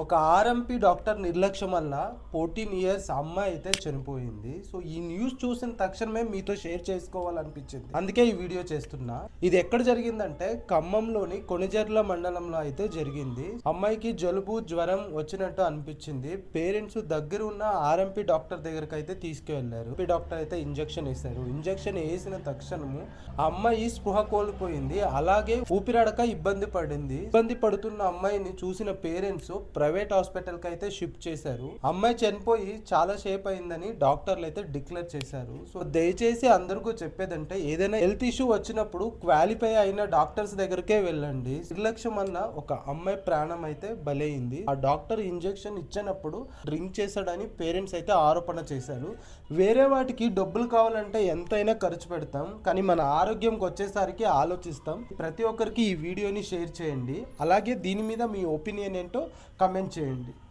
ఒక RMP doctor నిర్లక్ష్యం వల్ల 14 ఇయర్స్ అమ్మాయి అయితే చనిపోయింది. సో ఈ న్యూస్ చూసిన తక్షణమే మీతో షేర్ చేసుకోవాలనిపించింది, అందుకే ఈ వీడియో చేస్తున్నా. ఇది ఎక్కడ జరిగిందంటే ఖమ్మంలోని కొణిజర్ల మండలంలో అయితే జరిగింది. అమ్మాయికి జలుబు జ్వరం వచ్చినట్టు అనిపించింది. పేరెంట్స్ దగ్గర ఉన్న ఆర్ఎంపీ డాక్టర్ దగ్గరకు అయితే తీసుకువెళ్లారు. డాక్టర్ అయితే ఇంజెక్షన్ వేశారు. ఇంజెక్షన్ వేసిన తక్షణము ఆ అమ్మాయి స్పృహ కోల్పోయింది. అలాగే ఊపిరాడక ఇబ్బంది పడింది. ఇబ్బంది పడుతున్న అమ్మాయిని చూసిన పేరెంట్స్ ప్రైవేట్ హాస్పిటల్ కి అయితే షిఫ్ట్ చేశారు. అమ్మాయి చనిపోయి చాలా సేపు అయిందని డాక్టర్లు అయితే డిక్లేర్ చేశారు. సో దయచేసి అందరికీ చెప్పేదంటే ఏదైనా హెల్త్ ఇష్యూ వచ్చినప్పుడు క్వాలిఫై అయిన డాక్టర్స్ దగ్గరకే వెళ్ళండి. నిర్లక్ష్యం వల్ల ఒక అమ్మాయి ప్రాణం అయితే బలైంది. ఆ డాక్టర్ ఇంజెక్షన్ ఇచ్చినప్పుడు డ్రింక్ చేశాడని పేరెంట్స్ అయితే ఆరోపణ చేశారు. వేరే వాటికి డబ్బులు కావాలంటే ఎంతైనా ఖర్చు పెడతాం, కానీ మన ఆరోగ్యంకి వచ్చేసరికి ఆలోచిస్తాం. ప్రతి ఒక్కరికి ఈ వీడియోని షేర్ చేయండి. అలాగే దీని మీద మీ ఒపీనియన్ ఏంటో కమెంట్ చేయండి.